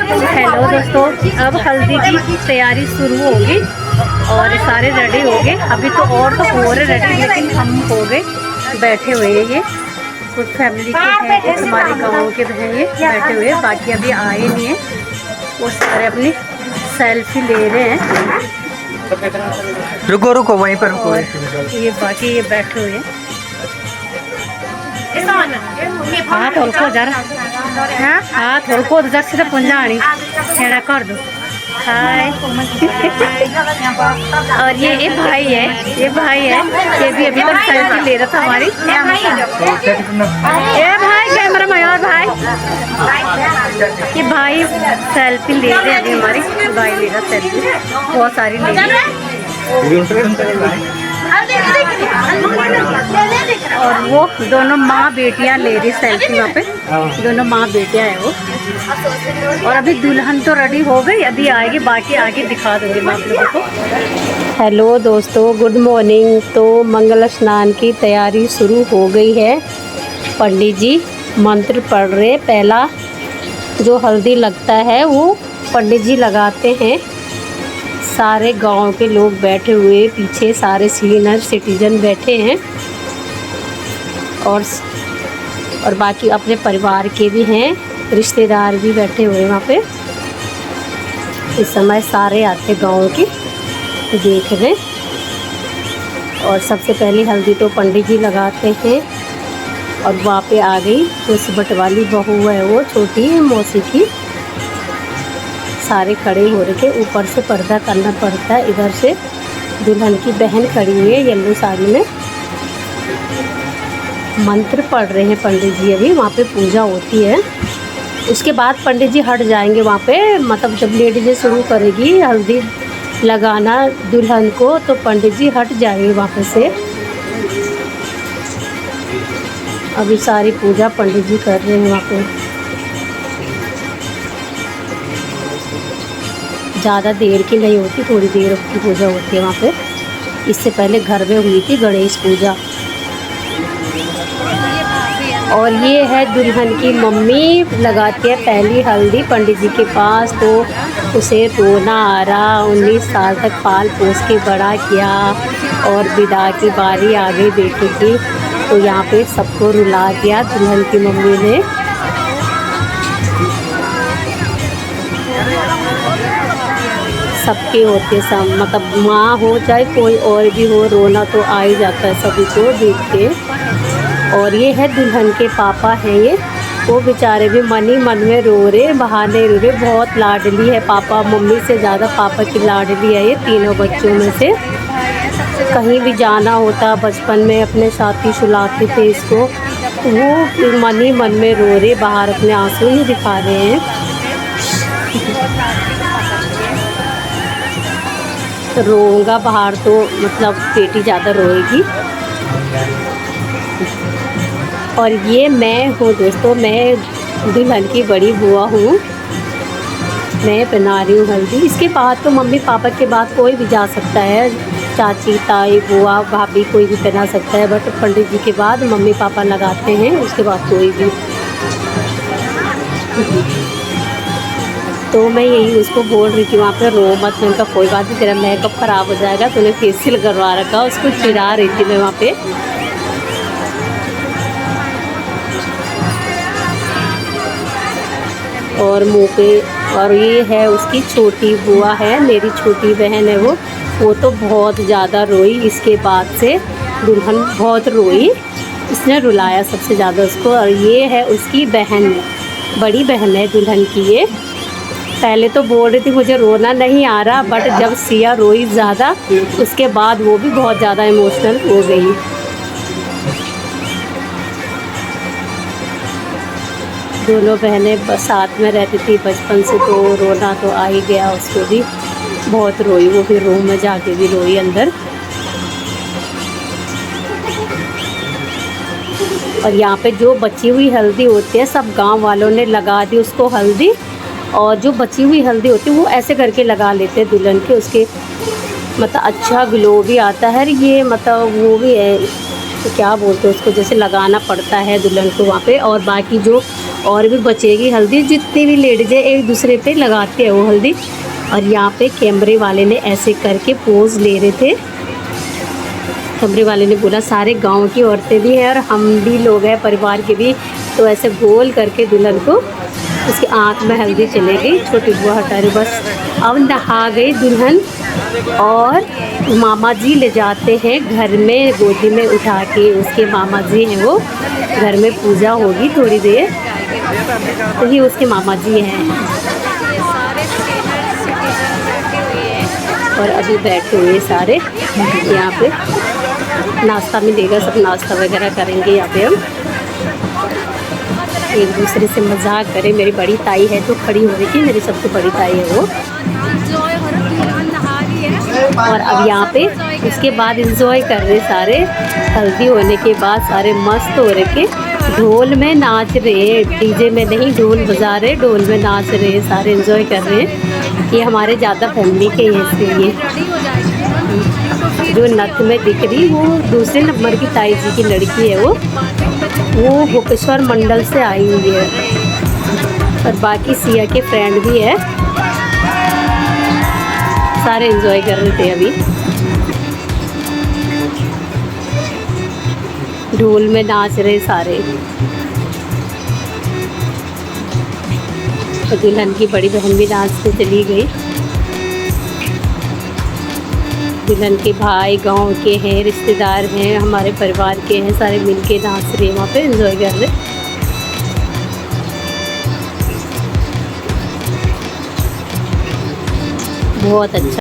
Hello दोस्तों, अब हल्दी की तैयारी शुरू होगी और सारे रेडी हो गए। अभी तो और तो हो रहे रेडी, लेकिन हम हो गए बैठे हुए हैं। ये कुछ फैमिली के हैं, कुछ हमारे गाँव के हैं, ये बैठे हुए। बाकी अभी आए नहीं है, वो सारे अपनी सेल्फी ले रहे हैं। रुको रुको वहीं पर रुको। ये बाकी ये बैठे हुए हैं। हाथ हल्को जरा, हाथ हल्को जरा सीधा पुंजानी छेड़ा कर दो। हाय। और ये भाई है, ये भाई है, ये भी अभी तक सेल्फी ले रहा था हमारी। ये भाई कैमरा मयूर भाई, ये भाई सेल्फी ले रहे हैं अभी हमारी। भाई ले रहा सेल्फी, बहुत सारी ले रही। और वो दोनों माँ बेटियाँ ले रही सेल्फी वहाँ पे। दोनों माँ बेटियाँ हैं वो। और अभी दुल्हन तो रेडी हो गई, अभी आएगी, बाकी आगे दिखा दूँगी मैं आप लोगों को। हेलो दोस्तों, गुड मॉर्निंग। तो मंगल स्नान की तैयारी शुरू हो गई है। पंडित जी मंत्र पढ़ रहे। पहला जो हल्दी लगता है वो पंडित जी लगाते हैं। सारे गांव के लोग बैठे हुए, पीछे सारे सीनियर सिटीजन बैठे हैं और बाकी अपने परिवार के भी हैं, रिश्तेदार भी बैठे हुए वहाँ पे। इस समय सारे आते गांव के देखने। और सबसे पहले हल्दी तो पंडित जी लगाते हैं। और वहाँ पे आ गई उस बटवाली बहू है, वो छोटी मौसी की। सारे खड़े हो रहे थे, ऊपर से पर्दा करना पड़ता है। इधर से दुल्हन की बहन खड़ी हुई है येलो साड़ी में। मंत्र पढ़ रहे हैं पंडित जी। अभी वहाँ पे पूजा होती है, उसके बाद पंडित जी हट जाएंगे वहाँ पे। मतलब जब लेडीजें शुरू करेगी हल्दी लगाना दुल्हन को, तो पंडित जी हट जाएंगे वहाँ पे से। अभी सारी पूजा पंडित जी कर रहे हैं वहाँ पे। ज़्यादा देर की नहीं होती, थोड़ी देर की पूजा होती है वहाँ पे। इससे पहले घर में हुई थी गणेश पूजा। और ये है दुल्हन की मम्मी, लगाती है पहली हल्दी पंडित जी के पास। तो उसे रोना आ रहा। 19 साल तक पाल पोस के बड़ा किया और विदा की बारी आ गई बेटी की, तो यहाँ पे सबको रुला दिया दुल्हन की मम्मी ने। सबके होते सब, मतलब माँ हो चाहे कोई और भी हो, रोना तो आ ही जाता है सभी को देख के। और ये है दुल्हन के पापा हैं, ये वो बेचारे भी मन ही मन में रो रहे, बहाने रो रहे। बहुत लाडली है पापा, मम्मी से ज़्यादा पापा की लाडली है ये तीनों बच्चों में से। कहीं भी जाना होता बचपन में अपने साथी सुलाते थे इसको, वो मन ही मन में रो रहे, बाहर अपने आंसू नहीं दिखा रहे हैं। रोऊंगा बाहर तो मतलब बेटी ज़्यादा रोएगी। और ये मैं हूँ दोस्तों, मैं दुल्हन की बड़ी बुआ हूँ। मैं बना रही हूँ हल्दी। इसके बाद तो मम्मी पापा के बाद कोई भी जा सकता है, चाची ताई बुआ भाभी कोई भी बना सकता है। बट पंडित जी के बाद मम्मी पापा लगाते हैं, उसके बाद कोई भी। तो मैं यही उसको बोल रही थी वहाँ पे, रो मत। मैं उनका कोई बात नहीं, तेरा मेकअप ख़राब हो जाएगा, तूने फेशियल करवा रखा। उसको चिढ़ा रही थी मैं वहाँ पे। और मुँह पे। और ये है उसकी छोटी बुआ है, मेरी छोटी बहन है वो तो बहुत ज़्यादा रोई। इसके बाद से दुल्हन बहुत रोई, इसने रुलाया सबसे ज़्यादा उसको। और ये है उसकी बहन, बड़ी बहन है दुल्हन की ये। पहले तो बोल रही थी मुझे रोना नहीं आ रहा, बट जब सिया रोई ज़्यादा, उसके बाद वो भी बहुत ज़्यादा इमोशनल हो गई। दोनों बहनें साथ में रहती थी बचपन से, तो रोना तो आ ही गया उसको भी। बहुत रोई वो, फिर रूम में जाके भी रोई अंदर। और यहाँ पे जो बची हुई हल्दी होती है सब गांव वालों ने लगा दी उसको हल्दी। और जो बची हुई हल्दी होती है वो ऐसे करके लगा लेते हैं दुल्हन के, उसके मतलब अच्छा ग्लो भी आता है। ये मतलब वो भी है, तो क्या बोलते हैं उसको, जैसे लगाना पड़ता है दुल्हन को वहाँ पे। और बाकी जो और भी बचेगी हल्दी। जितनी भी लेडीज है एक दूसरे पे लगाते हैं वो हल्दी। और यहाँ पे कैमरे वाले ने ऐसे करके पोज ले रहे थे। कैमरे वाले ने बोला सारे गांव की औरतें भी हैं और हम भी लोग हैं परिवार के भी, तो ऐसे गोल करके दुल्हन को उसकी आँख में हल्दी चले गई। छोटी बुआ हटा रही बस। अब नहा गई दुल्हन और मामा जी ले जाते हैं घर में, गोदी में उठा के। उसके मामा जी हैं वो, घर में पूजा होगी थोड़ी देर, तो ये उसके मामा जी हैं। और अभी बैठे हुए सारे यहाँ पे नाश्ता मिलेगा, सब नाश्ता वगैरह करेंगे यहाँ पे। हम एक दूसरे से मजाक करें। मेरी बड़ी ताई है तो खड़ी हो रही थी, मेरी सबसे बड़ी ताई है वो। और अब यहाँ पे उसके बाद एंजॉय कर रहे सारे। हल्दी होने के बाद सारे मस्त हो रहे, ढोल में नाच रहे, डीजे में नहीं, ढोल बजा रहे, ढोल में नाच रहे, सारे एंजॉय कर रहे हैं। ये हमारे ज़्यादा फैमिली के हैं, इसलिए जो नथ में दिख रही वो दूसरे नंबर की ताई जी की लड़की है। वो भूपेश्वर मंडल से आई हुई है। और बाकी सिया के फ्रेंड भी है। सारे एंजॉय कर रहे थे अभी, ढोल में नाच रहे सारे। तो दुल्हन की बड़ी बहन भी नाचते चली गई। दुल्हन के भाई गांव के हैं, रिश्तेदार हैं, हमारे परिवार के हैं, सारे मिलके नाच रहे, वहाँ पे एंजॉय कर रहे। बहुत अच्छा।